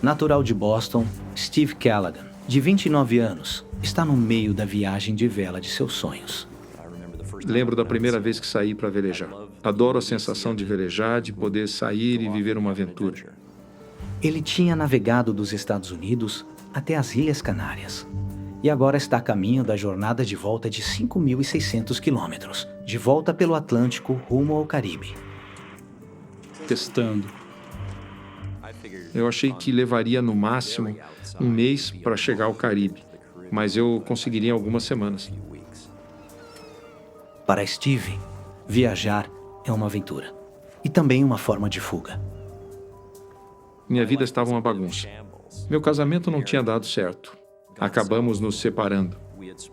Natural de Boston, Steve Callaghan, de 29 anos, está no meio da viagem de vela de seus sonhos. Lembro da primeira vez que saí para velejar. Adoro a sensação de velejar, de poder sair e viver uma aventura. Ele tinha navegado dos Estados Unidos até as Ilhas Canárias e agora está a caminho da jornada de volta de 5.600 quilômetros, de volta pelo Atlântico rumo ao Caribe. Testando. Eu achei que levaria no máximo um mês para chegar ao Caribe, mas eu conseguiria em algumas semanas. Para Steve, viajar é uma aventura e também uma forma de fuga. Minha vida estava uma bagunça. Meu casamento não tinha dado certo. Acabamos nos separando.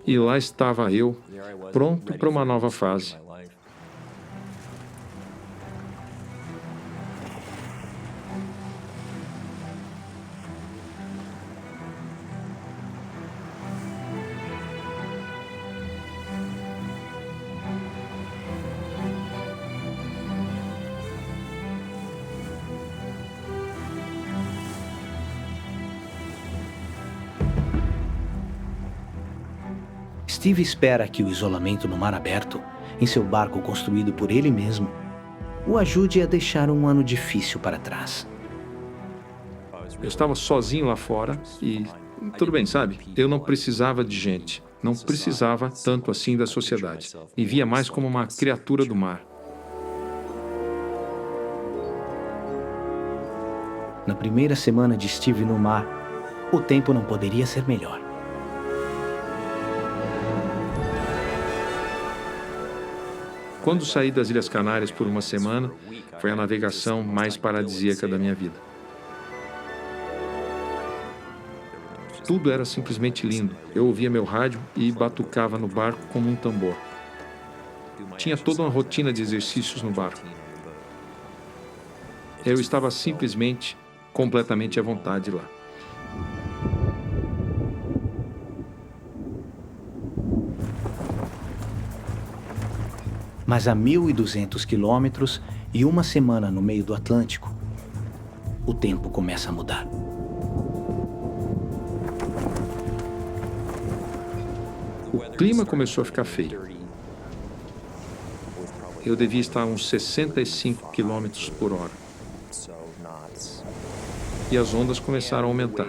E lá estava eu, pronto para uma nova fase. Steve espera que o isolamento no mar aberto, em seu barco construído por ele mesmo, o ajude a deixar um ano difícil para trás. Eu estava sozinho lá fora e, tudo bem, sabe? Eu não precisava de gente. Não precisava tanto assim da sociedade. Me via mais como uma criatura do mar. Na primeira semana de Steve no mar, o tempo não poderia ser melhor. Quando saí das Ilhas Canárias por uma semana, foi a navegação mais paradisíaca da minha vida. Tudo era simplesmente lindo. Eu ouvia meu rádio e batucava no barco como um tambor. Tinha toda uma rotina de exercícios no barco. Eu estava simplesmente, completamente à vontade lá. Mas a 1.200 quilômetros e uma semana no meio do Atlântico, o tempo começa a mudar. O clima começou a ficar feio. Eu devia estar a uns 65 quilômetros por hora. E as ondas começaram a aumentar.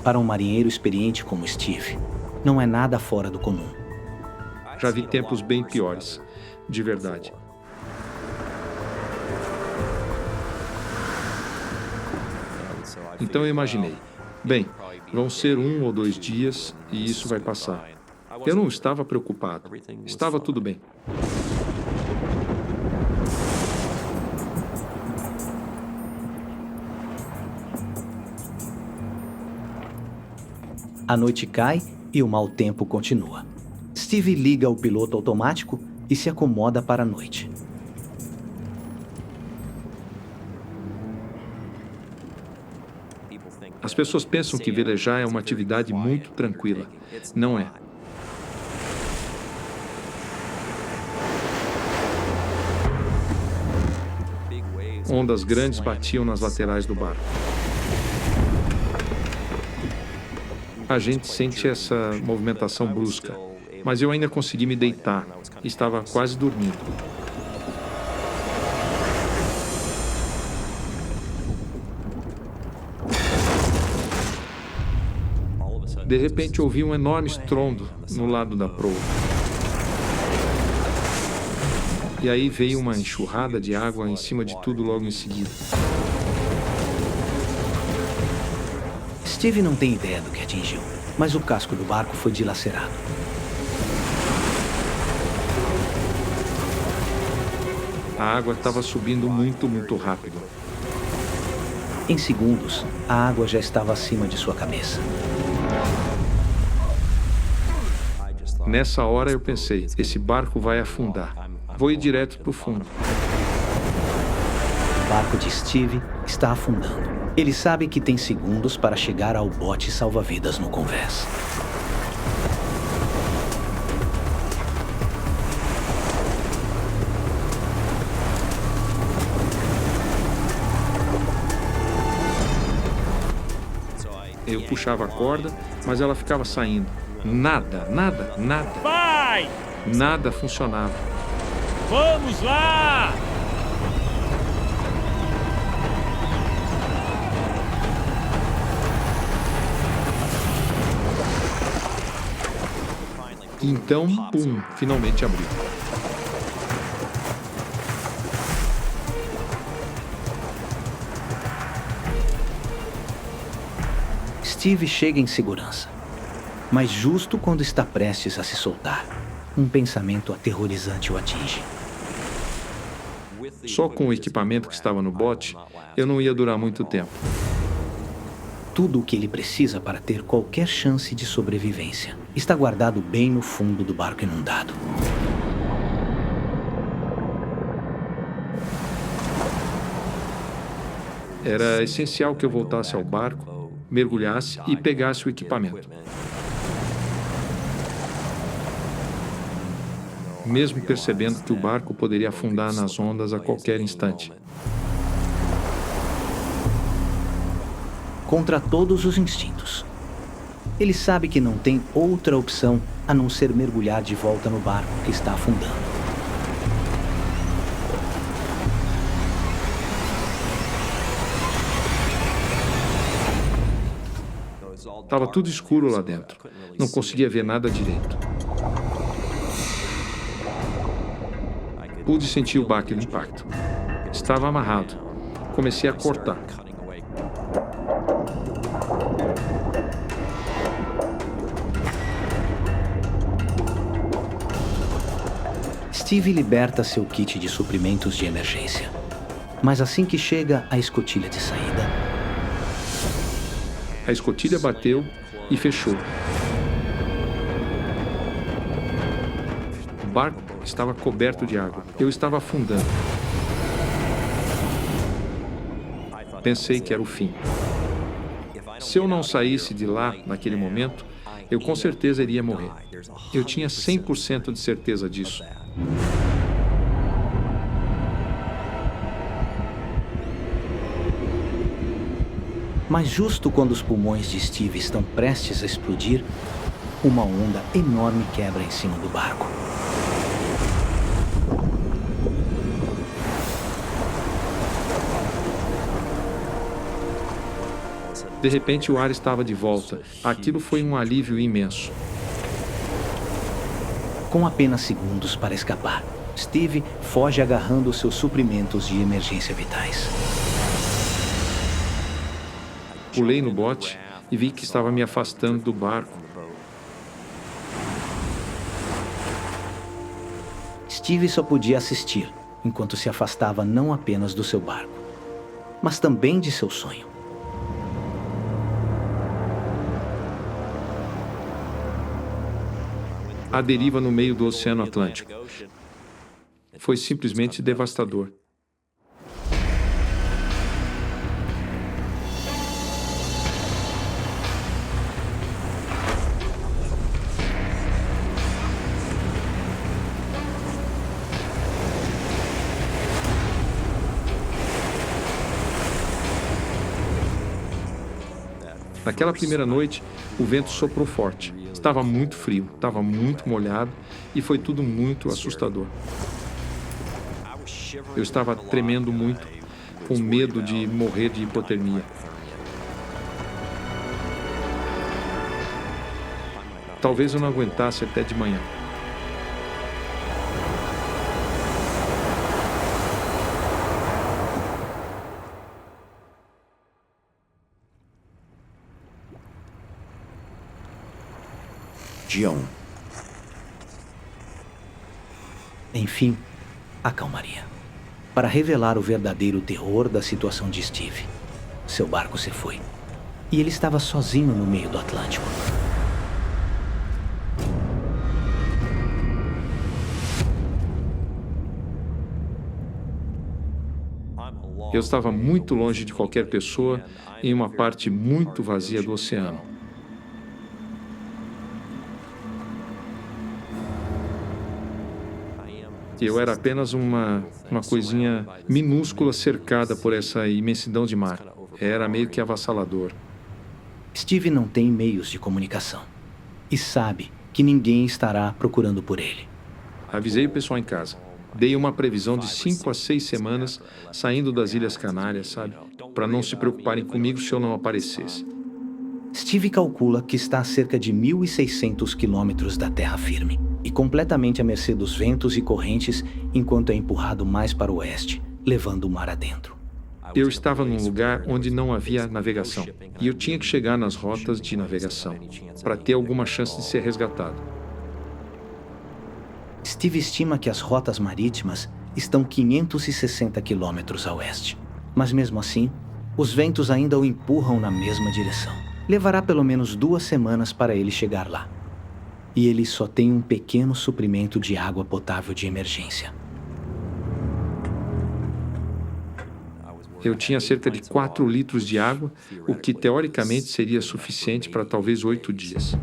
Para um marinheiro experiente como Steve, não é nada fora do comum. Já vi tempos bem piores, de verdade. Então eu imaginei, bem, vão ser 1 ou 2 dias e isso vai passar. Eu não estava preocupado, estava tudo bem. A noite cai e o mau tempo continua. Steve liga o piloto automático e se acomoda para a noite. As pessoas pensam que velejar é uma atividade muito tranquila. Não é. Ondas grandes batiam nas laterais do barco. A gente sente essa movimentação brusca, mas eu ainda consegui me deitar. Estava quase dormindo. De repente ouvi um enorme estrondo no lado da proa. E aí veio uma enxurrada de água em cima de tudo logo em seguida. Steve não tem ideia do que atingiu, mas o casco do barco foi dilacerado. A água estava subindo muito, muito rápido. Em segundos, a água já estava acima de sua cabeça. Nessa hora eu pensei, esse barco vai afundar. Vou ir direto para o fundo. O barco de Steve está afundando. Ele sabe que tem segundos para chegar ao bote salva-vidas no convés. puxava a corda, mas ela ficava saindo. Nada. Vai! Nada funcionava. Vamos lá! E então, pum, finalmente abriu. Steve chega em segurança. Mas justo quando está prestes a se soltar, um pensamento aterrorizante o atinge. Só com o equipamento que estava no bote, eu não ia durar muito tempo. Tudo o que ele precisa para ter qualquer chance de sobrevivência está guardado bem no fundo do barco inundado. Era essencial que eu voltasse ao barco, mergulhasse e pegasse o equipamento. Mesmo percebendo que o barco poderia afundar nas ondas a qualquer instante. Contra todos os instintos. Ele sabe que não tem outra opção a não ser mergulhar de volta no barco que está afundando. Estava tudo escuro lá dentro. Não conseguia ver nada direito. Pude sentir o baque do impacto. Estava amarrado. Comecei a cortar. Steve liberta seu kit de suprimentos de emergência. Mas assim que chega à escotilha de saída, A escotilha bateu e fechou. O barco estava coberto de água. Eu estava afundando. Pensei que era o fim. Se eu não saísse de lá naquele momento, eu com certeza iria morrer. Eu tinha 100% de certeza disso. mas justo quando os pulmões de Steve estão prestes a explodir, uma onda enorme quebra em cima do barco. De repente, o ar estava de volta. Aquilo foi um alívio imenso. Com apenas segundos para escapar, Steve foge agarrando seus suprimentos de emergência vitais. Pulei no bote e vi que estava me afastando do barco. Steve só podia assistir, enquanto se afastava não apenas do seu barco, mas também de seu sonho. À deriva no meio do Oceano Atlântico. Foi simplesmente devastador. Naquela primeira noite, o vento soprou forte. Estava muito frio, estava muito molhado e foi tudo muito assustador. Eu estava tremendo muito, com medo de morrer de hipotermia. Talvez eu não aguentasse até de manhã. John. Enfim, a calmaria. Para revelar o verdadeiro terror da situação de Steve. Seu barco se foi. E ele estava sozinho no meio do Atlântico. Eu estava muito longe de qualquer pessoa em uma parte muito vazia do oceano. Eu era apenas uma coisinha minúscula cercada por essa imensidão de mar. Era meio que avassalador. Steve não tem meios de comunicação e sabe que ninguém estará procurando por ele. Avisei o pessoal em casa. Dei uma previsão de 5 a 6 semanas saindo das Ilhas Canárias, sabe? Para não se preocuparem comigo se eu não aparecesse. Steve calcula que está a cerca de 1.600 quilômetros da terra firme e completamente à mercê dos ventos e correntes enquanto é empurrado mais para o oeste, levando o mar adentro. Eu estava num lugar onde não havia navegação e eu tinha que chegar nas rotas de navegação para ter alguma chance de ser resgatado. Steve estima que as rotas marítimas estão 560 quilômetros a oeste, mas mesmo assim, os ventos ainda o empurram na mesma direção. Levará pelo menos 2 semanas para ele chegar lá. E ele só tem um pequeno suprimento de água potável de emergência. Eu tinha cerca de 4 litros de água, o que teoricamente seria suficiente para talvez 8 dias.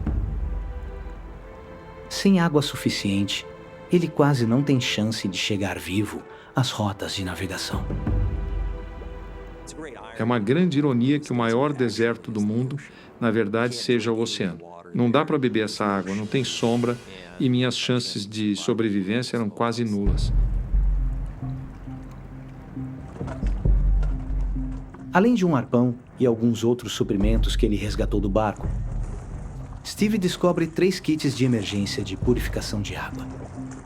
Sem água suficiente, ele quase não tem chance de chegar vivo às rotas de navegação. É uma grande ironia que o maior deserto do mundo, na verdade, seja o oceano. Não dá para beber essa água, não tem sombra e minhas chances de sobrevivência eram quase nulas. Além de um arpão e alguns outros suprimentos que ele resgatou do barco, Steve descobre 3 kits de emergência de purificação de água,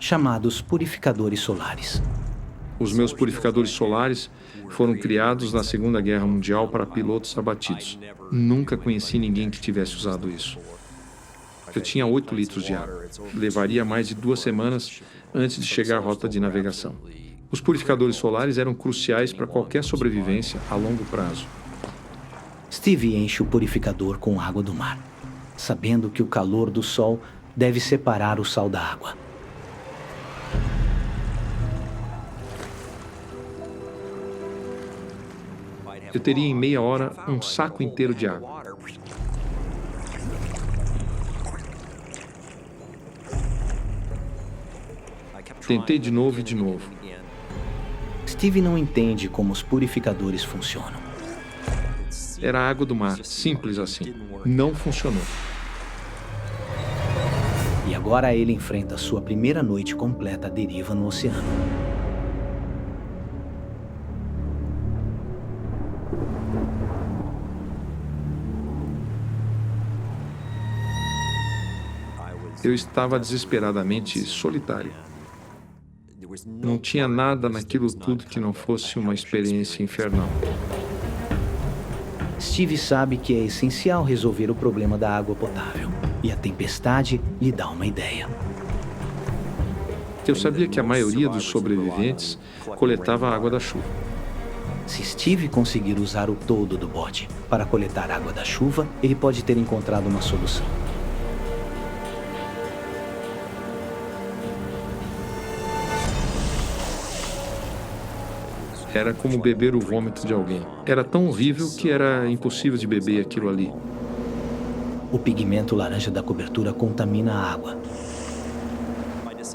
chamados purificadores solares. Os meus purificadores solares foram criados na Segunda Guerra Mundial para pilotos abatidos. Nunca conheci ninguém que tivesse usado isso. Eu tinha 8 litros de água. Levaria mais de 2 semanas antes de chegar à rota de navegação. Os purificadores solares eram cruciais para qualquer sobrevivência a longo prazo. Steve enche o purificador com água do mar, sabendo que o calor do sol deve separar o sal da água. Eu teria em meia hora um saco inteiro de água. Tentei de novo e de novo. Steve não entende como os purificadores funcionam. Era água do mar, simples assim. Não funcionou. E agora ele enfrenta sua primeira noite completa à deriva no oceano. Eu estava desesperadamente solitário. Não tinha nada naquilo tudo que não fosse uma experiência infernal. Steve sabe que é essencial resolver o problema da água potável, e a tempestade lhe dá uma ideia. Eu sabia que a maioria dos sobreviventes coletava a água da chuva. Se Steve conseguir usar o todo do bote para coletar água da chuva, ele pode ter encontrado uma solução. Era como beber o vômito de alguém. Era tão horrível que era impossível de beber aquilo ali. O pigmento laranja da cobertura contamina a água.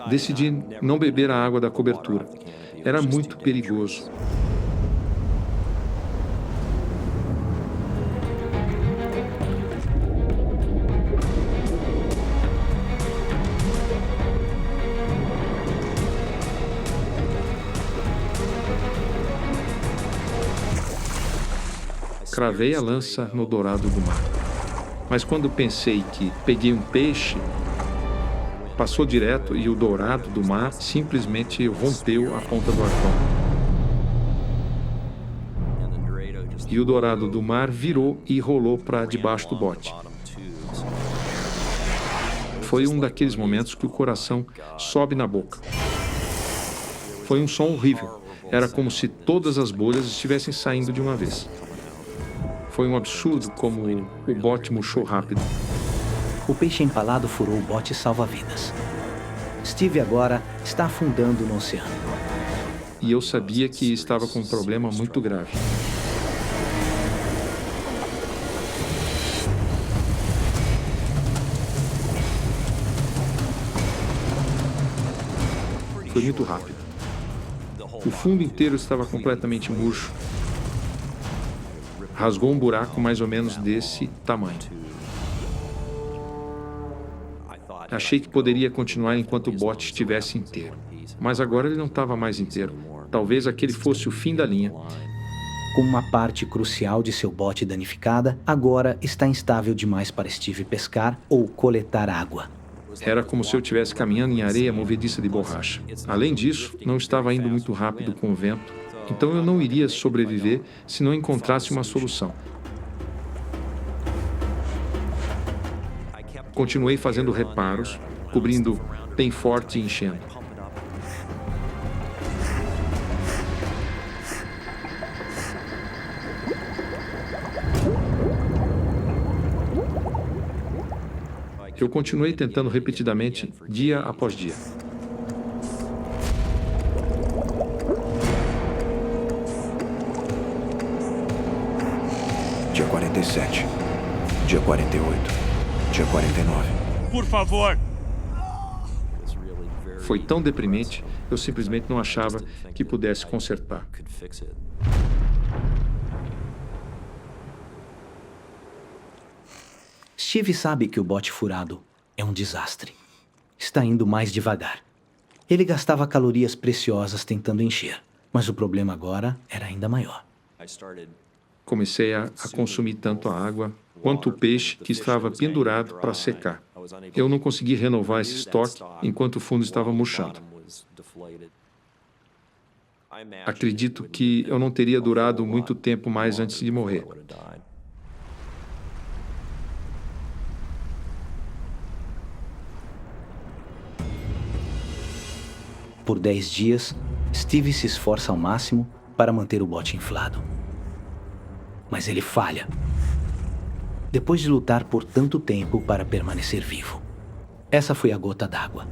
Decidi não beber a água da cobertura. Era muito perigoso. Cravei a lança no dourado do mar. Mas quando pensei que peguei um peixe, passou direto e o dourado do mar simplesmente rompeu a ponta do arpão. E o dourado do mar virou e rolou para debaixo do bote. Foi um daqueles momentos que o coração sobe na boca. Foi um som horrível. Era como se todas as bolhas estivessem saindo de uma vez. Foi um absurdo como o bote murchou rápido. O peixe empalado furou o bote salva-vidas. Steve agora está afundando no oceano. E eu sabia que estava com um problema muito grave. Foi muito rápido. O fundo inteiro estava completamente murcho. rasgou um buraco mais ou menos desse tamanho. Achei que poderia continuar enquanto o bote estivesse inteiro. Mas agora ele não estava mais inteiro. Talvez aquele fosse o fim da linha. Com uma parte crucial de seu bote danificada, agora está instável demais para Steve pescar ou coletar água. Era como se eu estivesse caminhando em areia movediça de borracha. Além disso, não estava indo muito rápido com o vento, então eu não iria sobreviver se não encontrasse uma solução. Continuei fazendo reparos, cobrindo bem forte e enchendo. Eu continuei tentando repetidamente, dia após dia. Dia 47. Dia 48. Dia 49. Por favor. Foi tão deprimente, eu simplesmente não achava que pudesse consertar. Steve sabe que o bote furado é um desastre. Está indo mais devagar. Ele gastava calorias preciosas tentando encher, mas o problema agora era ainda maior. Comecei a consumir tanto a água quanto o peixe que estava pendurado para secar. Eu não consegui renovar esse estoque enquanto o fundo estava murchando. Acredito que eu não teria durado muito tempo mais antes de morrer. Por 10 dias, Steve se esforça ao máximo para manter o bote inflado. Mas ele falha. Depois de lutar por tanto tempo para permanecer vivo. Essa foi a gota d'água.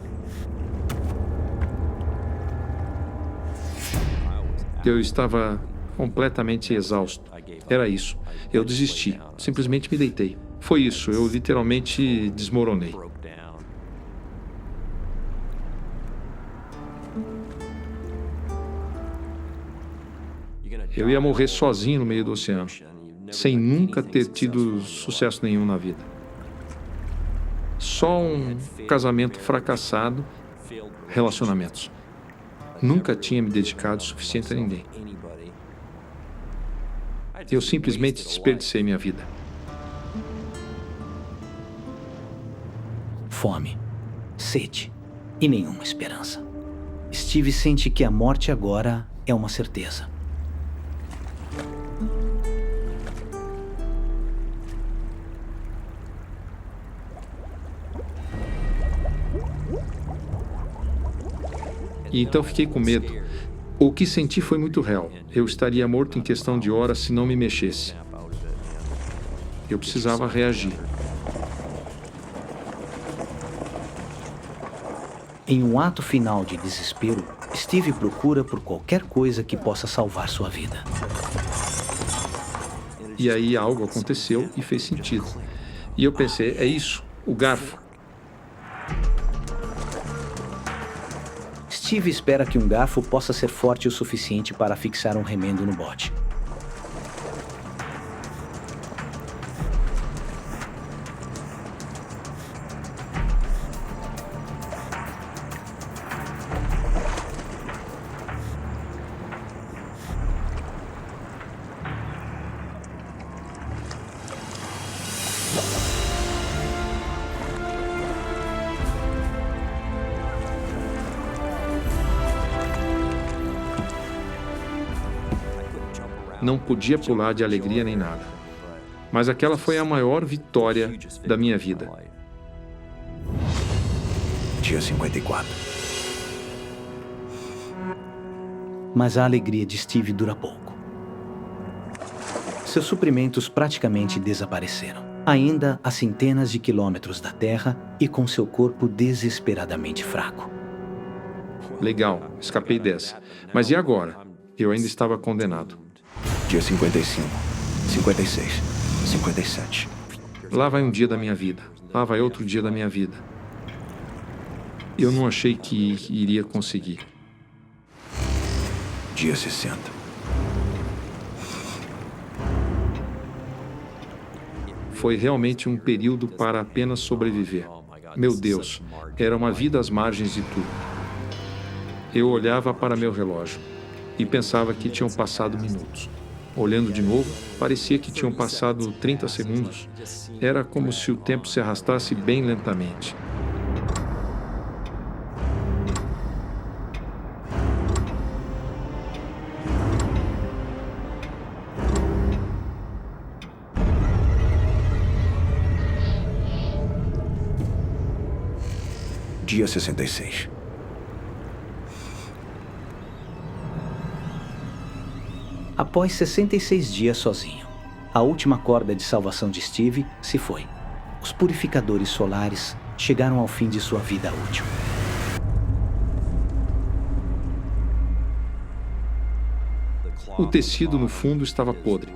Eu estava completamente exausto. Era isso. Eu desisti. Simplesmente me deitei. Foi isso. Eu literalmente desmoronei. Eu ia morrer sozinho no meio do oceano, sem nunca ter tido sucesso nenhum na vida. Só um casamento fracassado, relacionamentos. Nunca tinha me dedicado o suficiente a ninguém. Eu simplesmente desperdicei minha vida. Fome, sede e nenhuma esperança. Steve sente que a morte agora é uma certeza. E então fiquei com medo. O que senti foi muito real. Eu estaria morto em questão de horas se não me mexesse. Eu precisava reagir. Em um ato final de desespero, Steve procura por qualquer coisa que possa salvar sua vida. E aí algo aconteceu e fez sentido. E eu pensei, é isso, o garfo. Steve espera que um garfo possa ser forte o suficiente para fixar um remendo no bote. Não podia pular de alegria nem nada. Mas aquela foi a maior vitória da minha vida. Dia 54. Mas a alegria de Steve dura pouco. Seus suprimentos praticamente desapareceram. Ainda a centenas de quilômetros da Terra e com seu corpo desesperadamente fraco. Legal, escapei dessa. Mas e agora? Eu ainda estava condenado. Dia 55. 56. 57. Lá vai um dia da minha vida. Lá vai outro dia da minha vida. Eu não achei que iria conseguir. Dia 60. Foi realmente um período para apenas sobreviver. Meu Deus, era uma vida às margens de tudo. Eu olhava para meu relógio e pensava que tinham passado minutos. Olhando de novo, parecia que tinham passado 30 segundos. Era como se o tempo se arrastasse bem lentamente. Dia 66. Após 66 dias sozinho, a última corda de salvação de Steve se foi. Os purificadores solares chegaram ao fim de sua vida útil. O tecido no fundo estava podre.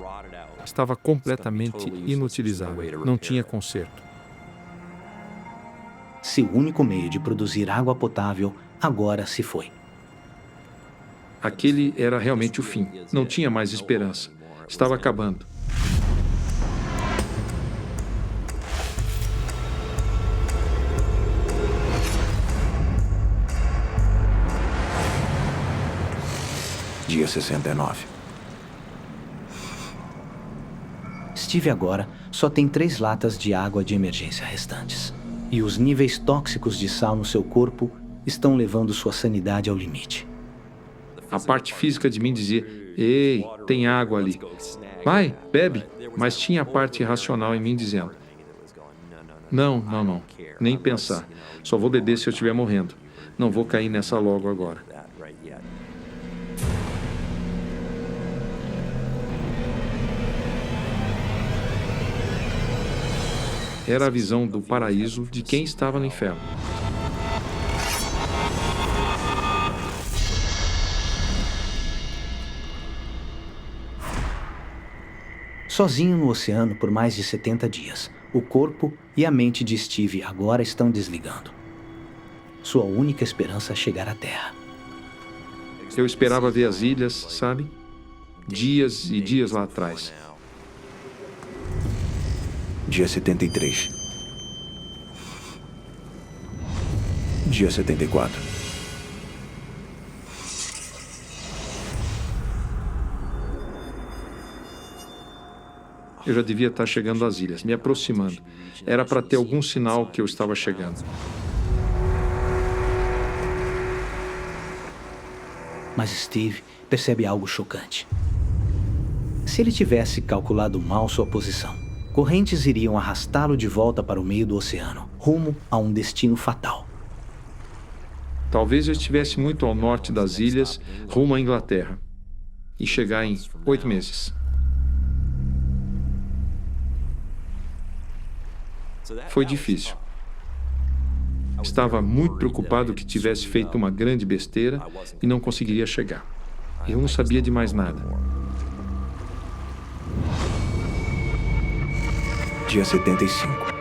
Estava completamente inutilizável. Não tinha conserto. Seu único meio de produzir água potável agora se foi. Aquele era realmente o fim. Não tinha mais esperança. Estava acabando. Dia 69. Steve agora só tem 3 latas de água de emergência restantes. E os níveis tóxicos de sal no seu corpo estão levando sua sanidade ao limite. A parte física de mim dizia: "Ei, tem água ali. Vai, bebe." Mas tinha a parte racional em mim dizendo: Não. Nem pensar. Só vou beber se eu estiver morrendo. Não vou cair nessa logo agora." Era a visão do paraíso de quem estava no inferno. Sozinho no oceano por mais de 70 dias, o corpo e a mente de Steve agora estão desligando. Sua única esperança é chegar à Terra. Eu esperava ver as ilhas, sabe? Dias e dias lá atrás. Dia 73. Dia 74. Eu já devia estar chegando às ilhas, me aproximando. Era para ter algum sinal que eu estava chegando. Mas Steve percebe algo chocante. Se ele tivesse calculado mal sua posição, correntes iriam arrastá-lo de volta para o meio do oceano, rumo a um destino fatal. Talvez eu estivesse muito ao norte das ilhas, rumo à Inglaterra, e chegar em 8 meses. Foi difícil. Estava muito preocupado que tivesse feito uma grande besteira e não conseguiria chegar. Eu não sabia de mais nada. Dia 75.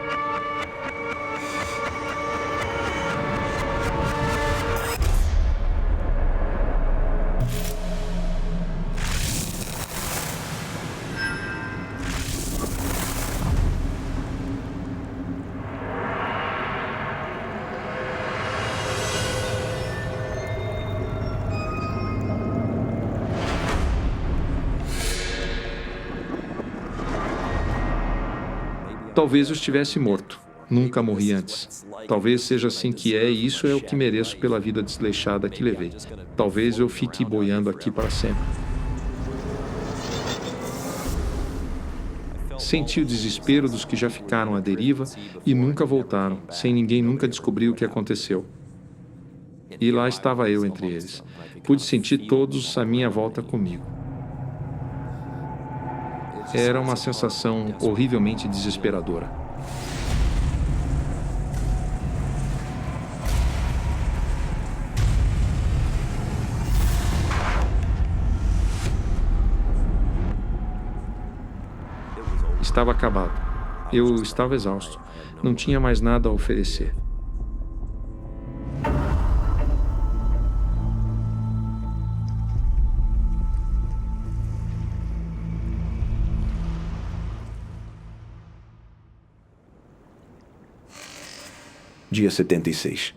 Talvez eu estivesse morto. Nunca morri antes. Talvez seja assim que é, e isso é o que mereço pela vida desleixada que levei. Talvez eu fique boiando aqui para sempre. Senti o desespero dos que já ficaram à deriva e nunca voltaram, sem ninguém nunca descobrir o que aconteceu. E lá estava eu entre eles. Pude sentir todos à minha volta comigo. Era uma sensação horrivelmente desesperadora. Estava acabado. Eu estava exausto. Não tinha mais nada a oferecer. Dia 76.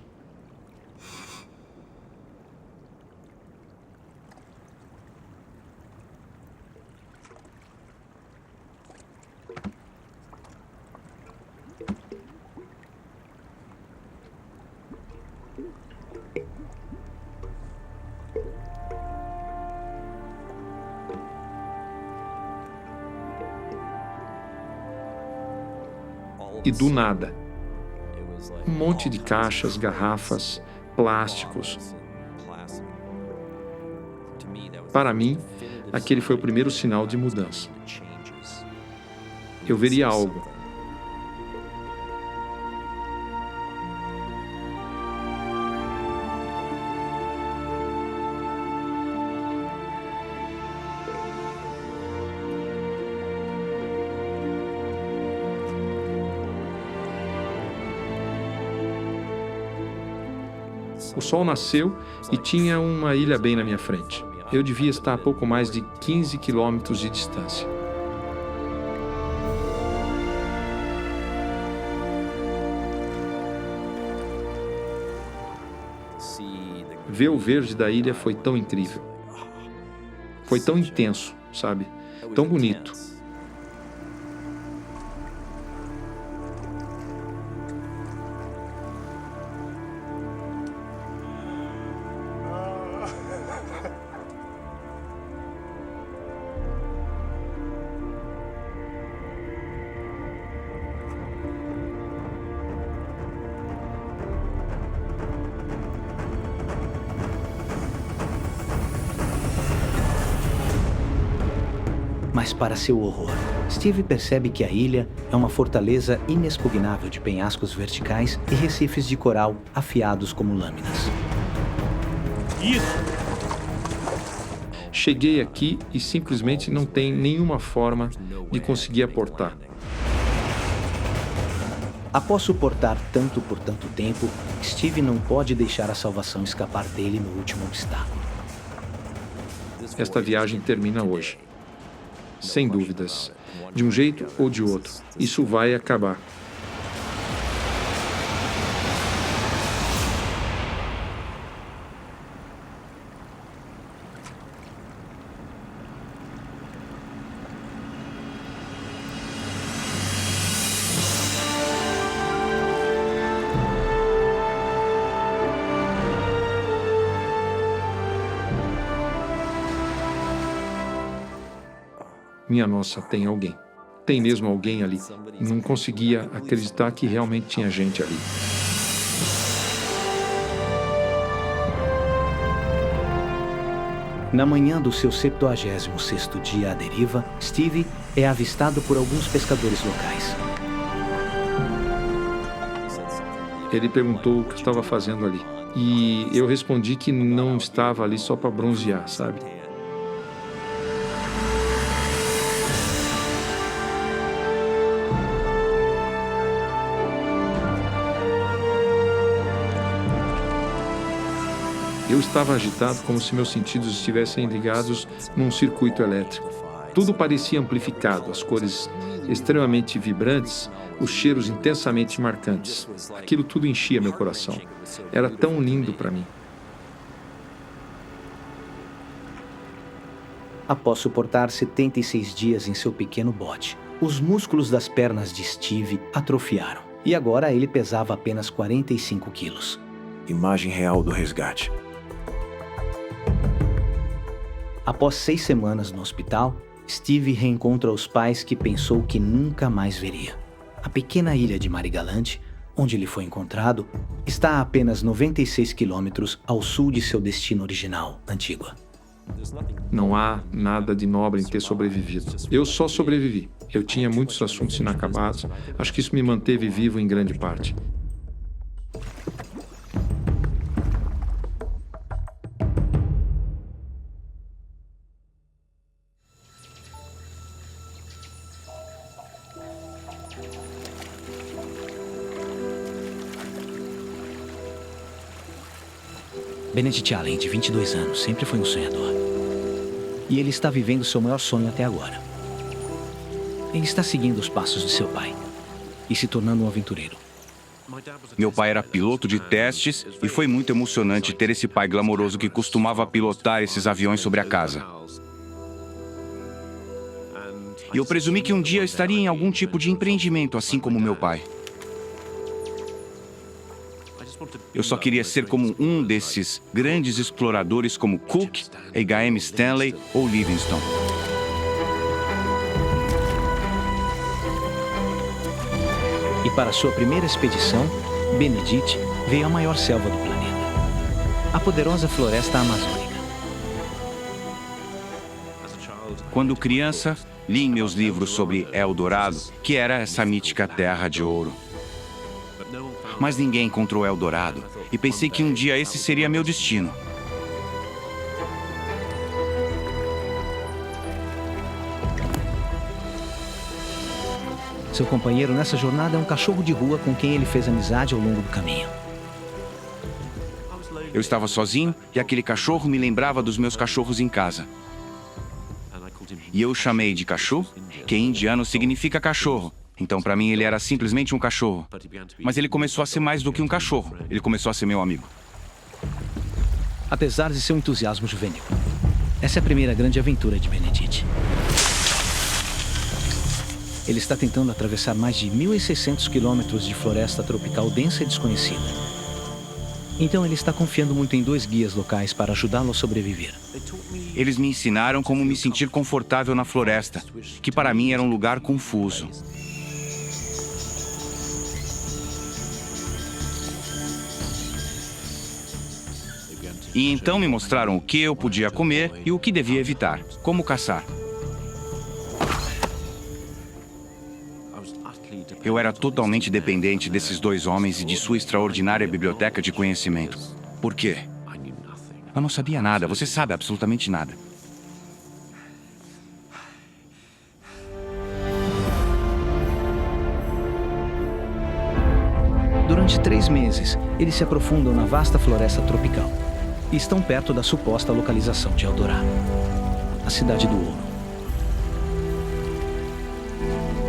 E do nada, um monte de caixas, garrafas, plásticos. Para mim, aquele foi o primeiro sinal de mudança. Eu veria algo. O sol nasceu e tinha uma ilha bem na minha frente. Eu devia estar a pouco mais de 15 quilômetros de distância. Ver o verde da ilha foi tão incrível. Foi tão intenso, sabe? Tão bonito. Mas para seu horror, Steve percebe que a ilha é uma fortaleza inexpugnável de penhascos verticais e recifes de coral afiados como lâminas. Isso! Cheguei aqui e simplesmente não tem nenhuma forma de conseguir aportar. Após suportar tanto por tanto tempo, Steve não pode deixar a salvação escapar dele no último obstáculo. Esta viagem termina hoje. Sem dúvidas. De um jeito ou de outro. Isso vai acabar. Minha nossa, tem alguém. Tem mesmo alguém ali. Não conseguia acreditar que realmente tinha gente ali. Na manhã do seu 76º dia à deriva, Steve é avistado por alguns pescadores locais. Ele perguntou o que eu estava fazendo ali. E eu respondi que não estava ali só para bronzear, sabe? Eu estava agitado como se meus sentidos estivessem ligados num circuito elétrico. Tudo parecia amplificado, as cores extremamente vibrantes, os cheiros intensamente marcantes. Aquilo tudo enchia meu coração. Era tão lindo para mim. Após suportar 76 dias em seu pequeno bote, os músculos das pernas de Steve atrofiaram. E agora ele pesava apenas 45 quilos. Imagem real do resgate. Após 6 semanas no hospital, Steve reencontra os pais que pensou que nunca mais veria. A pequena ilha de Marigalante, onde ele foi encontrado, está a apenas 96 quilômetros ao sul de seu destino original, Antígua. Não há nada de nobre em ter sobrevivido. Eu só sobrevivi. Eu tinha muitos assuntos inacabados. Acho que isso me manteve vivo em grande parte. Benedict Allen, de 22 anos, sempre foi um sonhador. E ele está vivendo seu maior sonho até agora. Ele está seguindo os passos de seu pai e se tornando um aventureiro. Meu pai era piloto de testes e foi muito emocionante ter esse pai glamouroso que costumava pilotar esses aviões sobre a casa. E eu presumi que um dia eu estaria em algum tipo de empreendimento, assim como meu pai. Eu só queria ser como um desses grandes exploradores como Cook, H.M. Stanley ou Livingstone. E para sua primeira expedição, Benedict veio à maior selva do planeta, a poderosa floresta amazônica. Quando criança, li em meus livros sobre Eldorado, que era essa mítica terra de ouro. Mas ninguém encontrou Eldorado, e pensei que um dia esse seria meu destino. Seu companheiro nessa jornada é um cachorro de rua com quem ele fez amizade ao longo do caminho. Eu estava sozinho e aquele cachorro me lembrava dos meus cachorros em casa. E eu o chamei de Cachu, que em indiano significa cachorro. Então, para mim, ele era simplesmente um cachorro. Mas ele começou a ser mais do que um cachorro. Ele começou a ser meu amigo. Apesar de seu entusiasmo juvenil, essa é a primeira grande aventura de Benedict. Ele está tentando atravessar mais de 1.600 quilômetros de floresta tropical densa e desconhecida. Então ele está confiando muito em 2 guias locais para ajudá-lo a sobreviver. Eles me ensinaram como me sentir confortável na floresta, que para mim era um lugar confuso. E então me mostraram o que eu podia comer e o que devia evitar, como caçar. Eu era totalmente dependente desses 2 homens e de sua extraordinária biblioteca de conhecimento. Por quê? Eu não sabia nada, você sabe absolutamente nada. Durante 3 meses, eles se aprofundam na vasta floresta tropical e estão perto da suposta localização de Eldorado, a Cidade do Ouro.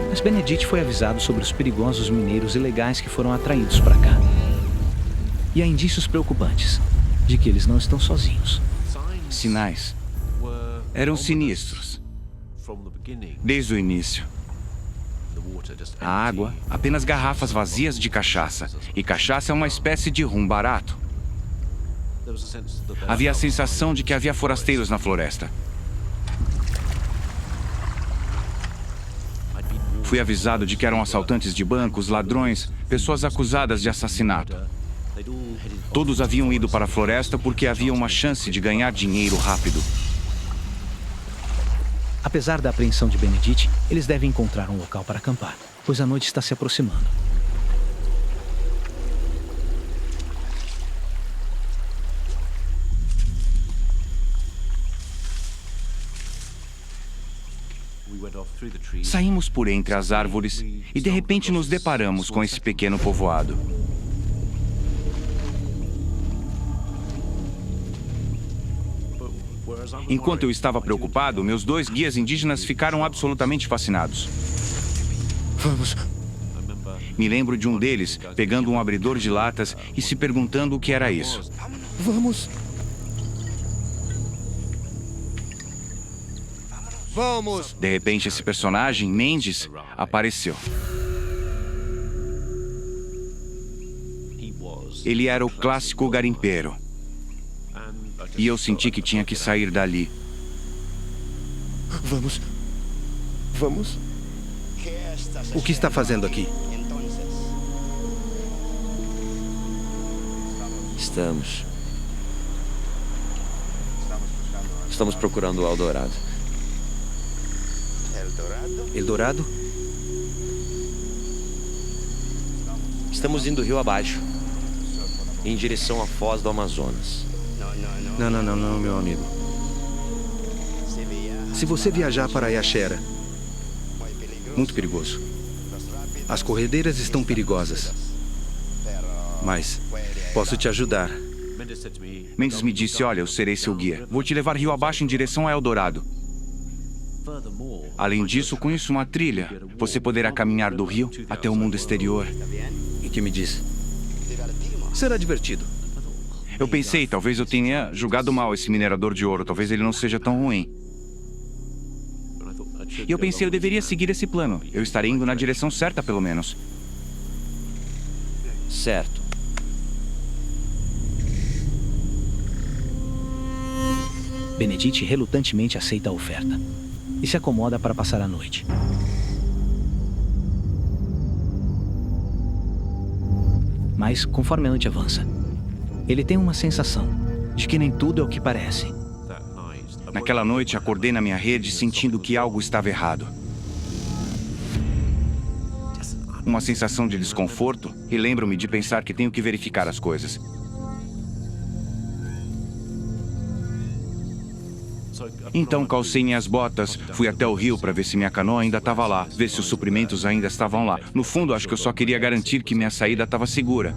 Mas Benedict foi avisado sobre os perigosos mineiros ilegais que foram atraídos para cá. E há indícios preocupantes de que eles não estão sozinhos. Sinais eram sinistros. Desde o início. A água, apenas garrafas vazias de cachaça. E cachaça é uma espécie de rum barato. Havia a sensação de que havia forasteiros na floresta. Fui avisado de que eram assaltantes de bancos, ladrões, pessoas acusadas de assassinato. Todos haviam ido para a floresta porque havia uma chance de ganhar dinheiro rápido. Apesar da apreensão de Benedict, eles devem encontrar um local para acampar, pois a noite está se aproximando. Saímos por entre as árvores e de repente nos deparamos com esse pequeno povoado. Enquanto eu estava preocupado, meus 2 guias indígenas ficaram absolutamente fascinados. Vamos. Me lembro de um deles pegando um abridor de latas e se perguntando o que era isso. Vamos. Vamos. De repente, esse personagem, Mendes, apareceu. Ele era o clássico garimpeiro. E eu senti que tinha que sair dali. Vamos. Vamos. O que está fazendo aqui? Estamos procurando o Eldorado. Eldorado? Estamos indo rio abaixo, em direção à foz do Amazonas. Não, meu amigo. Se você viajar para Yaxera, muito perigoso. As corredeiras estão perigosas. Mas posso te ajudar. Mendes me disse, olha, eu serei seu guia. Vou te levar rio abaixo em direção a Eldorado. Além disso, conheço uma trilha. Você poderá caminhar do rio até o mundo exterior. E que me diz? Será divertido. Eu pensei, talvez eu tenha julgado mal esse minerador de ouro. Talvez ele não seja tão ruim. E eu pensei, eu deveria seguir esse plano. Eu estaria indo na direção certa, pelo menos. Certo. Benedict relutantemente aceita a oferta e se acomoda para passar a noite. Mas, conforme a noite avança, ele tem uma sensação de que nem tudo é o que parece. Naquela noite, acordei na minha rede sentindo que algo estava errado. Uma sensação de desconforto e lembro-me de pensar que tenho que verificar as coisas. Então calcei minhas botas, fui até o rio para ver se minha canoa ainda estava lá, ver se os suprimentos ainda estavam lá. No fundo, acho que eu só queria garantir que minha saída estava segura.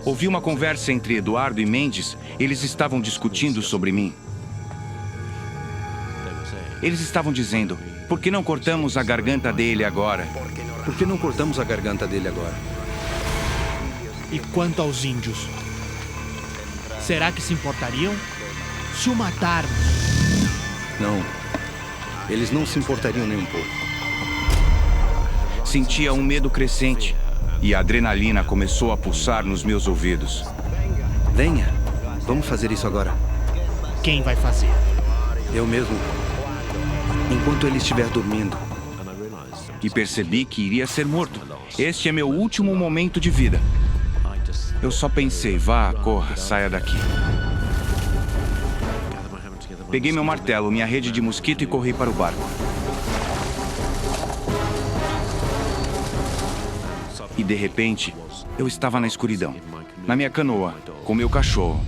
Ouvi uma conversa entre Eduardo e Mendes. Eles estavam discutindo sobre mim. Eles estavam dizendo, por que não cortamos a garganta dele agora? Por que não cortamos a garganta dele agora? E quanto aos índios? Será que se importariam? Se o matarmos? Não. Eles não se importariam nem um pouco. Sentia um medo crescente e a adrenalina começou a pulsar nos meus ouvidos. Venha. Vamos fazer isso agora. Quem vai fazer? Eu mesmo. Enquanto ele estiver dormindo. E percebi que iria ser morto. Este é meu último momento de vida. Eu só pensei, vá, corra, saia daqui. Peguei meu martelo, minha rede de mosquito e corri para o barco. E de repente, eu estava na escuridão, na minha canoa, com meu cachorro.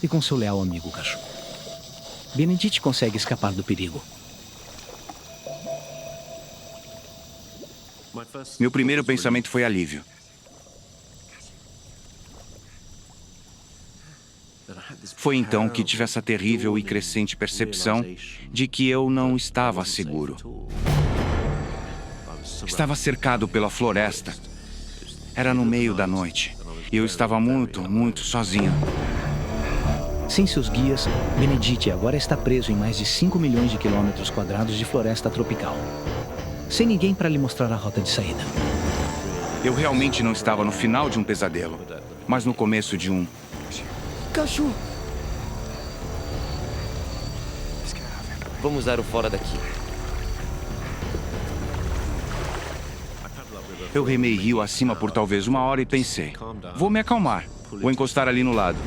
E com seu leal amigo cachorro. Benedict consegue escapar do perigo. Meu primeiro pensamento foi alívio. Foi então que tive essa terrível e crescente percepção de que eu não estava seguro. Estava cercado pela floresta. Era no meio da noite. E eu estava muito sozinho. Sem seus guias, Benedict agora está preso em mais de 5 milhões de quilômetros quadrados de floresta tropical. Sem ninguém para lhe mostrar a rota de saída. Eu realmente não estava no final de um pesadelo, mas no começo de um. Cachorro! Vamos dar o fora daqui. Eu remei rio acima por talvez 1 hora e pensei, vou me acalmar, vou encostar ali no lado.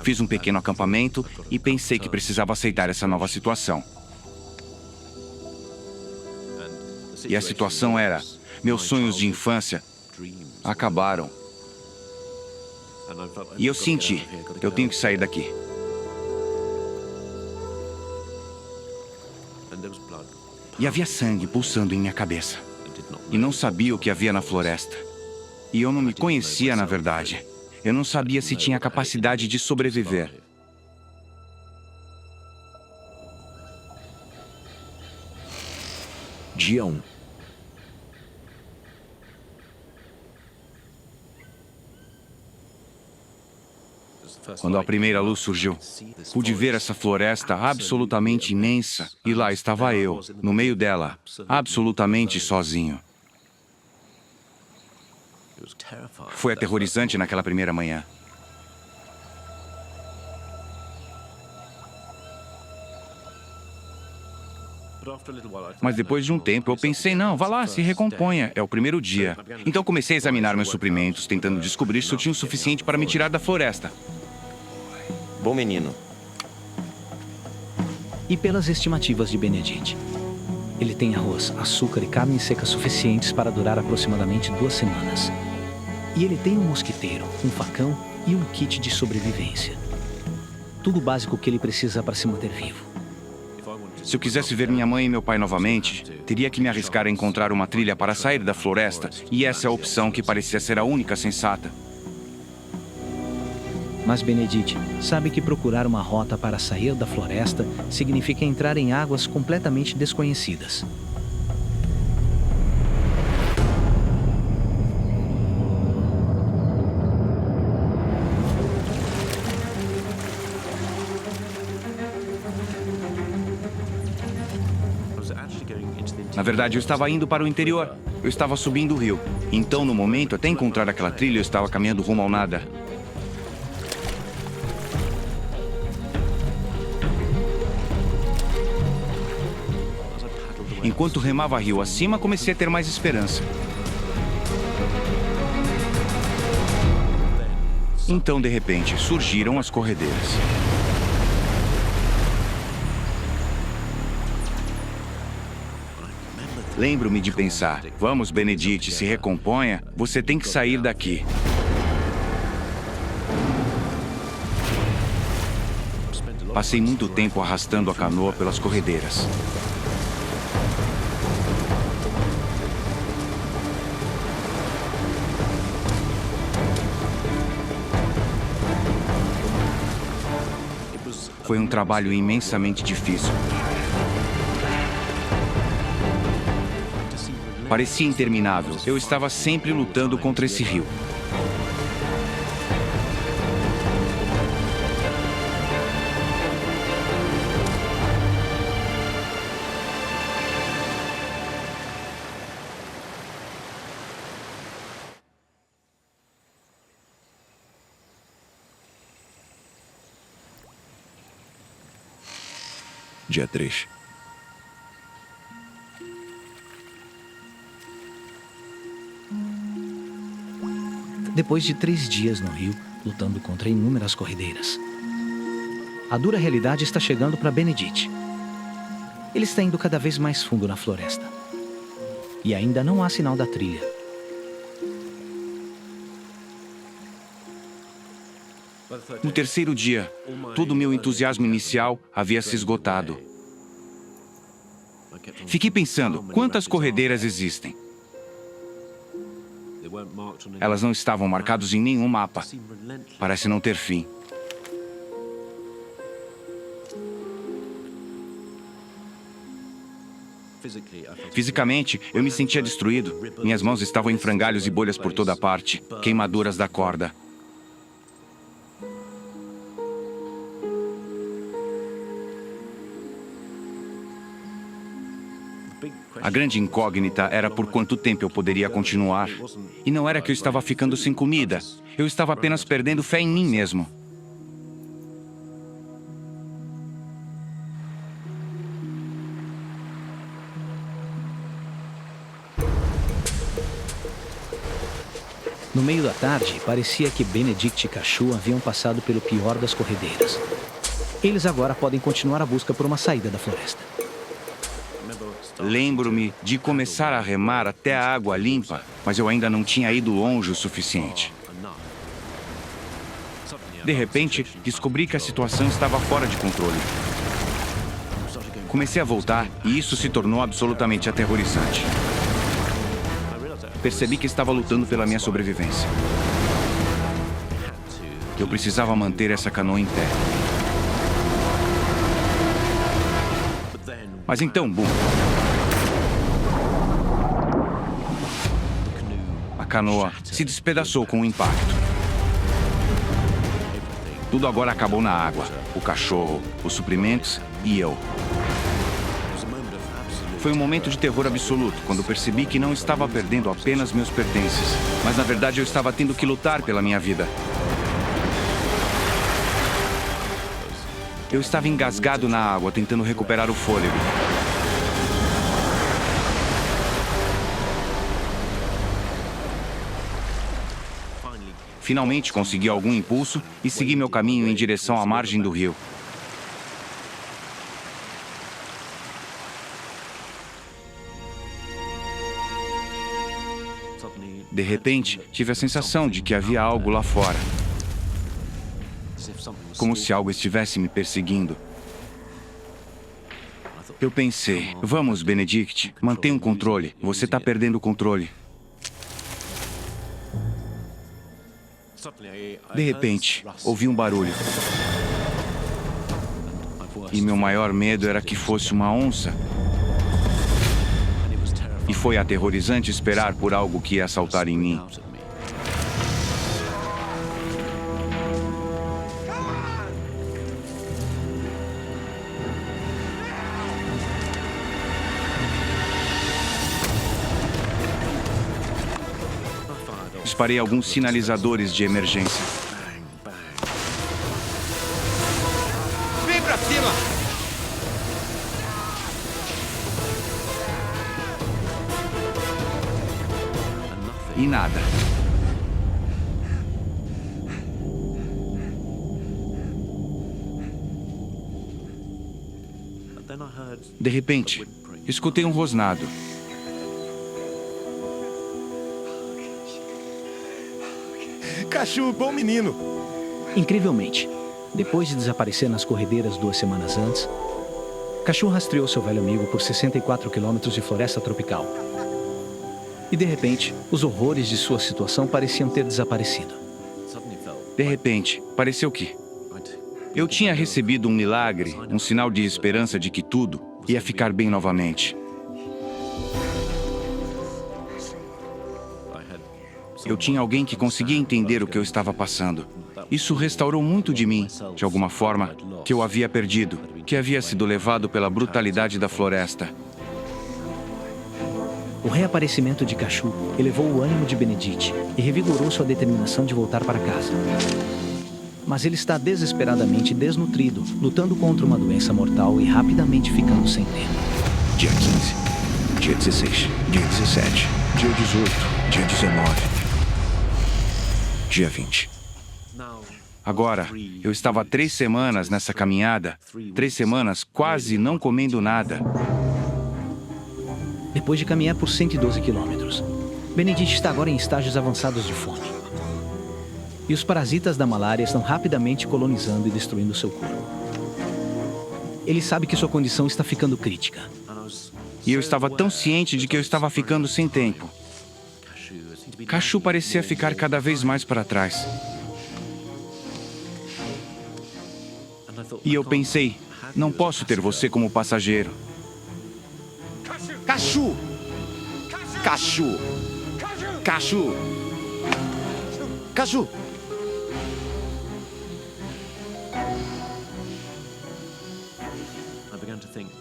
Fiz um pequeno acampamento e pensei que precisava aceitar essa nova situação. E a situação era, meus sonhos de infância acabaram. E eu senti, eu tenho que sair daqui. E havia sangue pulsando em minha cabeça. E não sabia o que havia na floresta. E eu não me conhecia, na verdade. Eu não sabia se tinha a capacidade de sobreviver. Dia 1. Quando a primeira luz surgiu, pude ver essa floresta absolutamente imensa e lá estava eu, no meio dela, absolutamente sozinho. Foi aterrorizante naquela primeira manhã. Mas depois de um tempo eu pensei, não, vá lá, se recomponha, é o primeiro dia. Então comecei a examinar meus suprimentos, tentando descobrir se eu tinha o suficiente para me tirar da floresta. Bom menino. E pelas estimativas de Benedict, ele tem arroz, açúcar e carne seca suficientes para durar aproximadamente 2 semanas. E ele tem um mosquiteiro, um facão e um kit de sobrevivência. Tudo básico que ele precisa para se manter vivo. Se eu quisesse ver minha mãe e meu pai novamente, teria que me arriscar a encontrar uma trilha para sair da floresta, e essa é a opção que parecia ser a única sensata. Mas Benedict sabe que procurar uma rota para sair da floresta significa entrar em águas completamente desconhecidas. Na verdade, eu estava indo para o interior. Eu estava subindo o rio. Então, no momento, até encontrar aquela trilha, eu estava caminhando rumo ao nada. Enquanto remava rio acima, comecei a ter mais esperança. Então, de repente, surgiram as corredeiras. Lembro-me de pensar, vamos, Benedict, se recomponha, você tem que sair daqui. Passei muito tempo arrastando a canoa pelas corredeiras. Foi um trabalho imensamente difícil. Parecia interminável. Eu estava sempre lutando contra esse rio. Dia 3. Depois de 3 dias no rio, lutando contra inúmeras corredeiras, a dura realidade está chegando para Benedict. Ele está indo cada vez mais fundo na floresta. E ainda não há sinal da trilha. No terceiro dia, todo o meu entusiasmo inicial havia se esgotado. Fiquei pensando, quantas corredeiras existem? Elas não estavam marcadas em nenhum mapa. Parece não ter fim. Fisicamente, eu me sentia destruído. Minhas mãos estavam em frangalhos e bolhas por toda parte, queimaduras da corda. A grande incógnita era por quanto tempo eu poderia continuar. E não era que eu estava ficando sem comida. Eu estava apenas perdendo fé em mim mesmo. No meio da tarde, parecia que Benedict e Cachu haviam passado pelo pior das corredeiras. Eles agora podem continuar a busca por uma saída da floresta. Lembro-me de começar a remar até a água limpa, mas eu ainda não tinha ido longe o suficiente. De repente, descobri que a situação estava fora de controle. Comecei a voltar e isso se tornou absolutamente aterrorizante. Percebi que estava lutando pela minha sobrevivência. Eu precisava manter essa canoa em pé. Mas então, bum! A canoa se despedaçou com o impacto. Tudo agora acabou na água. O cachorro, os suprimentos e eu. Foi um momento de terror absoluto, quando percebi que não estava perdendo apenas meus pertences, mas na verdade eu estava tendo que lutar pela minha vida. Eu estava engasgado na água, tentando recuperar o fôlego. Finalmente consegui algum impulso e segui meu caminho em direção à margem do rio. De repente, tive a sensação de que havia algo lá fora. Como se algo estivesse me perseguindo. Eu pensei, vamos, Benedict, mantenha um controle. Você está perdendo o controle. De repente, ouvi um barulho. E meu maior medo era que fosse uma onça. E foi aterrorizante esperar por algo que ia saltar em mim. Disparei alguns sinalizadores de emergência. Vem pra cima! E nada. De repente, escutei um rosnado. Cachu, bom menino. Incrivelmente, depois de desaparecer nas corredeiras 2 semanas antes, Cachu rastreou seu velho amigo por 64 quilômetros de floresta tropical. E de repente, os horrores de sua situação pareciam ter desaparecido. De repente, pareceu que eu tinha recebido um milagre, um sinal de esperança de que tudo ia ficar bem novamente. Eu tinha alguém que conseguia entender o que eu estava passando. Isso restaurou muito de mim, de alguma forma, que eu havia perdido, que havia sido levado pela brutalidade da floresta. O reaparecimento de Cachu elevou o ânimo de Benedict e revigorou sua determinação de voltar para casa. Mas ele está desesperadamente desnutrido, lutando contra uma doença mortal e rapidamente ficando sem tempo. Dia 15, dia 16, dia 17, dia 18, dia 19, dia 20. Agora, eu estava há 3 semanas nessa caminhada, 3 semanas quase não comendo nada. Depois de caminhar por 112 quilômetros, Benedict está agora em estágios avançados de fome. E os parasitas da malária estão rapidamente colonizando e destruindo seu corpo. Ele sabe que sua condição está ficando crítica. E eu estava tão ciente de que eu estava ficando sem tempo. Cachu parecia ficar cada vez mais para trás. E eu pensei, não posso ter você como passageiro. Cachu! Cachu! Cachu! Cachu!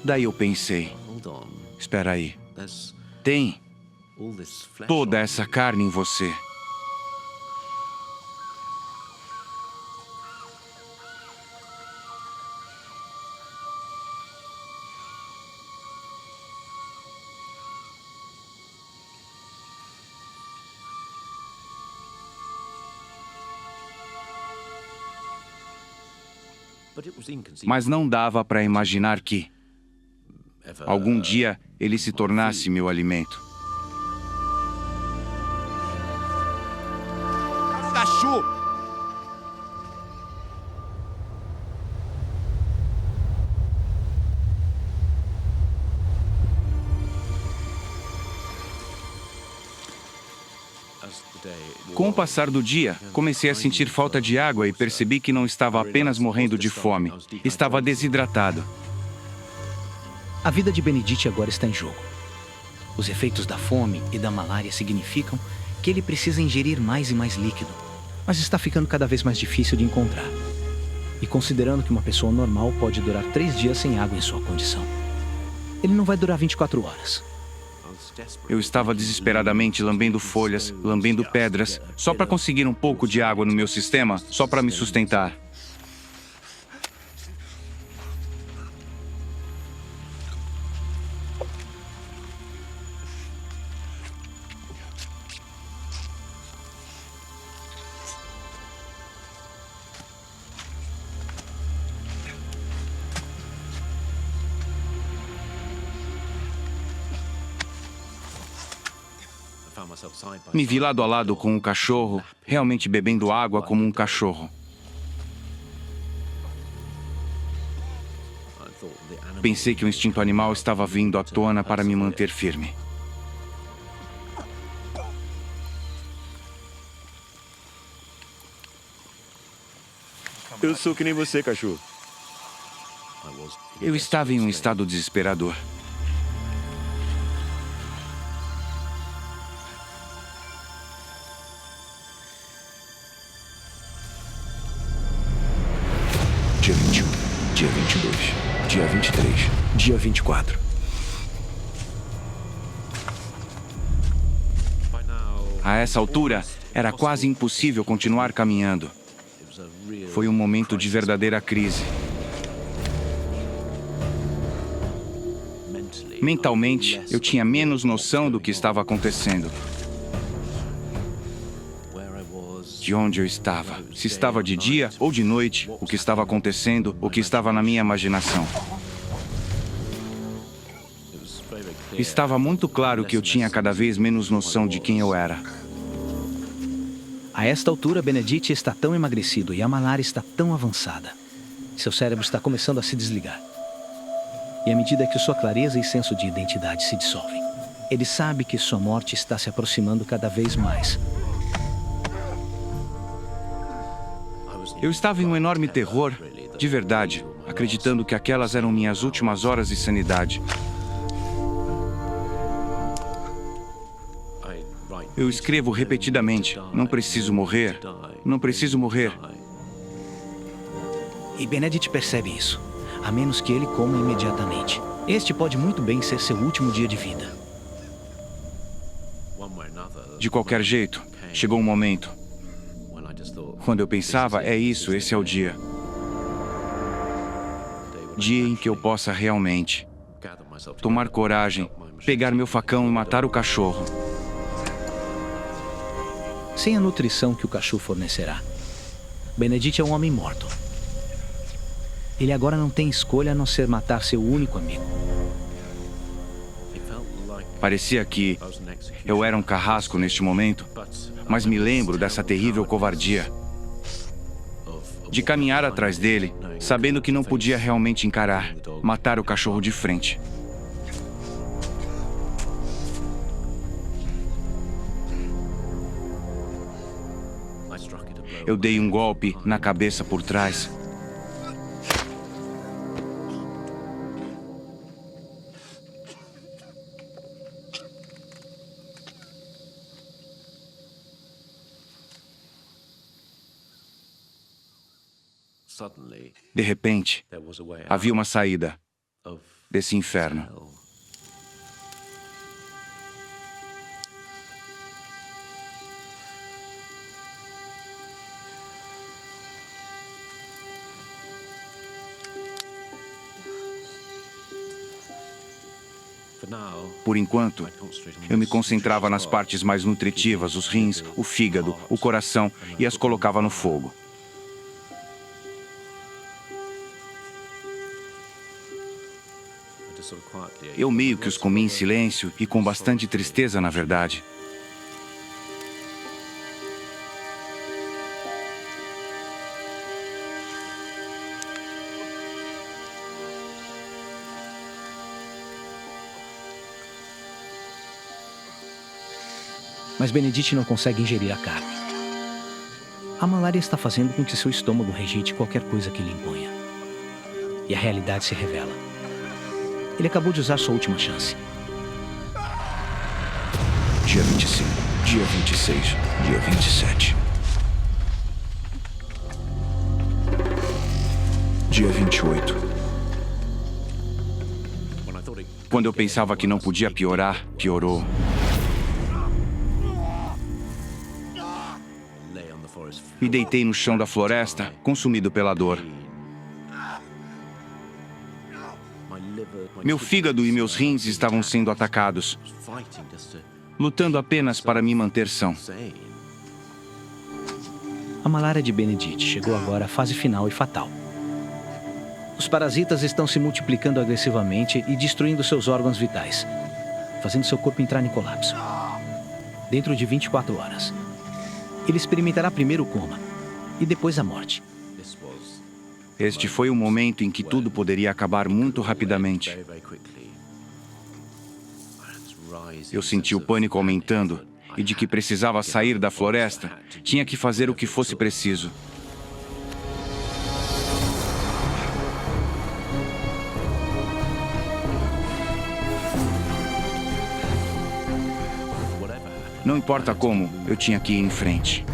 Daí eu pensei, espera aí, tem toda essa carne em você. Mas não dava para imaginar que, algum dia, ele se tornasse meu alimento. Cachu! Com o passar do dia, comecei a sentir falta de água e percebi que não estava apenas morrendo de fome, estava desidratado. A vida de Benedict agora está em jogo. Os efeitos da fome e da malária significam que ele precisa ingerir mais e mais líquido, mas está ficando cada vez mais difícil de encontrar. E considerando que uma pessoa normal pode durar 3 dias sem água em sua condição, ele não vai durar 24 horas. Eu estava desesperadamente lambendo folhas, lambendo pedras, só para conseguir um pouco de água no meu sistema, só para me sustentar. Me vi lado a lado com um cachorro, realmente bebendo água como um cachorro. Pensei que o instinto animal estava vindo à tona para me manter firme. Eu sou que nem você, cachorro. Eu estava em um estado desesperador. Dia 21, dia 22, dia 23, dia 24. A essa altura, era quase impossível continuar caminhando. Foi um momento de verdadeira crise. Mentalmente, eu tinha menos noção do que estava acontecendo. De onde eu estava, se estava de dia ou de noite, o que estava acontecendo, o que estava na minha imaginação. Estava muito claro que eu tinha cada vez menos noção de quem eu era. A esta altura, Benedict está tão emagrecido e a malária está tão avançada. Seu cérebro está começando a se desligar. E à medida que sua clareza e senso de identidade se dissolvem, ele sabe que sua morte está se aproximando cada vez mais. Eu estava em um enorme terror, de verdade, acreditando que aquelas eram minhas últimas horas de sanidade. Eu escrevo repetidamente: não preciso morrer, não preciso morrer. E Benedict percebe isso, a menos que ele coma imediatamente. Este pode muito bem ser seu último dia de vida. De qualquer jeito, chegou um momento. Quando eu pensava, é isso, esse é o dia. Dia em que eu possa realmente tomar coragem, pegar meu facão e matar o cachorro. Sem a nutrição que o cachorro fornecerá, Benedict é um homem morto. Ele agora não tem escolha a não ser matar seu único amigo. Parecia que eu era um carrasco neste momento, mas me lembro dessa terrível covardia. De caminhar atrás dele, sabendo que não podia realmente encarar, matar o cachorro de frente. Eu dei um golpe na cabeça por trás. De repente, havia uma saída desse inferno. Por enquanto, eu me concentrava nas partes mais nutritivas, os rins, o fígado, o coração, e as colocava no fogo. Eu meio que os comi em silêncio e com bastante tristeza, na verdade. Mas Benedict não consegue ingerir a carne. A malária está fazendo com que seu estômago rejeite qualquer coisa que lhe imponha. E a realidade se revela. Ele acabou de usar sua última chance. Dia 25, dia 26, dia 27. Dia 28. Quando eu pensava que não podia piorar, piorou. Me deitei no chão da floresta, consumido pela dor. Meu fígado e meus rins estavam sendo atacados, lutando apenas para me manter são. A malária de Benedict chegou agora à fase final e fatal. Os parasitas estão se multiplicando agressivamente e destruindo seus órgãos vitais, fazendo seu corpo entrar em colapso. Dentro de 24 horas. Ele experimentará primeiro o coma e depois a morte. Este foi o momento em que tudo poderia acabar muito rapidamente. Eu senti o pânico aumentando e de que precisava sair da floresta, tinha que fazer o que fosse preciso. Não importa como, eu tinha que ir em frente.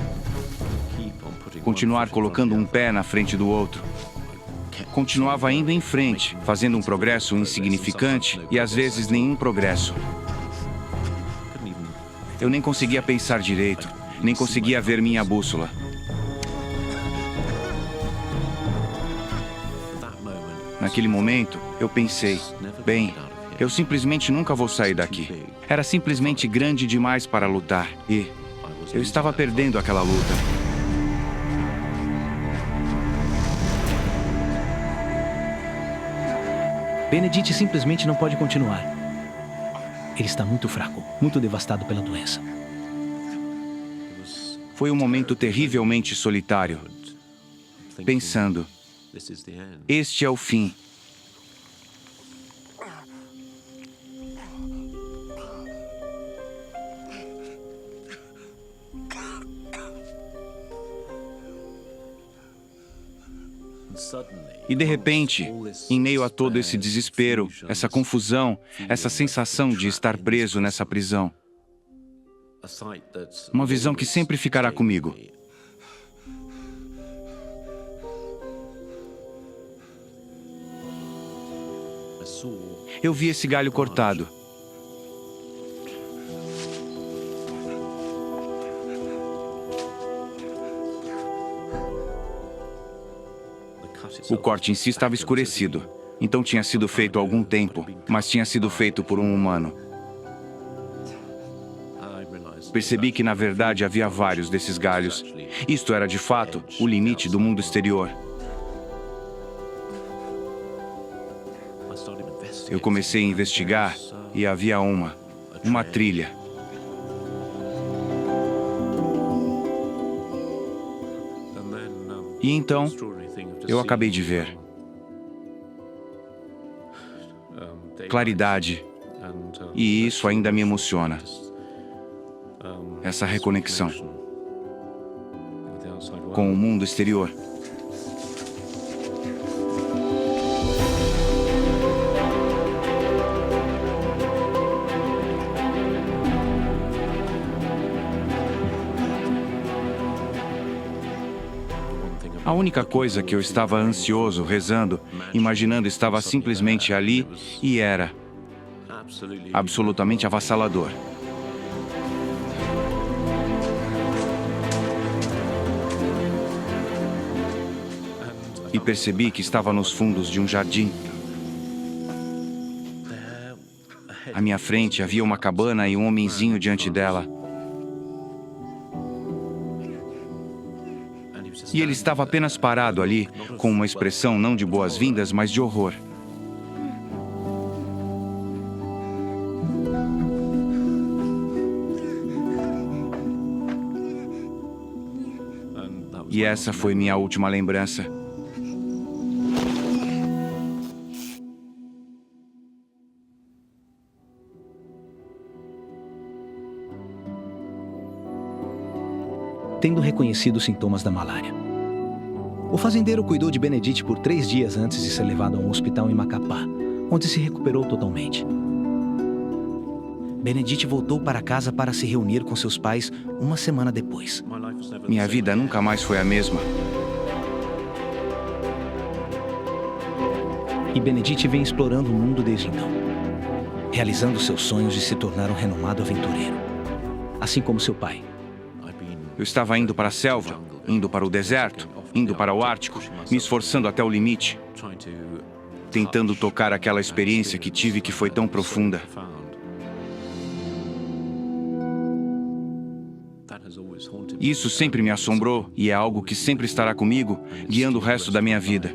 Continuar colocando um pé na frente do outro. Continuava indo em frente, fazendo um progresso insignificante e às vezes nenhum progresso. Eu nem conseguia pensar direito, nem conseguia ver minha bússola. Naquele momento, eu pensei, bem, eu simplesmente nunca vou sair daqui. Era simplesmente grande demais para lutar e eu estava perdendo aquela luta. Benedict simplesmente não pode continuar. Ele está muito fraco, muito devastado pela doença. Foi um momento terrivelmente solitário, pensando, este é o fim. E de repente, em meio a todo esse desespero, essa confusão, essa sensação de estar preso nessa prisão, uma visão que sempre ficará comigo. Eu vi esse galho cortado. O corte em si estava escurecido, então tinha sido feito há algum tempo, mas tinha sido feito por um humano. Percebi que, na verdade, havia vários desses galhos. Isto era, de fato, o limite do mundo exterior. Eu comecei a investigar e havia uma trilha. E então, eu acabei de ver claridade, e isso ainda me emociona. Essa reconexão com o mundo exterior. A única coisa que eu estava ansioso, rezando, imaginando estava simplesmente ali e era absolutamente avassalador. E percebi que estava nos fundos de um jardim. À minha frente havia uma cabana e um homenzinho diante dela. E ele estava apenas parado ali, com uma expressão não de boas-vindas, mas de horror. E essa foi minha última lembrança. Tendo reconhecido os sintomas da malária. O fazendeiro cuidou de Benedict por 3 dias antes de ser levado a um hospital em Macapá, onde se recuperou totalmente. Benedict voltou para casa para se reunir com seus pais uma semana depois. Minha vida nunca mais foi a mesma. E Benedict vem explorando o mundo desde então, realizando seus sonhos de se tornar um renomado aventureiro, assim como seu pai. Eu estava indo para a selva, indo para o deserto, indo para o Ártico, me esforçando até o limite, tentando tocar aquela experiência que tive que foi tão profunda. Isso sempre me assombrou e é algo que sempre estará comigo, guiando o resto da minha vida.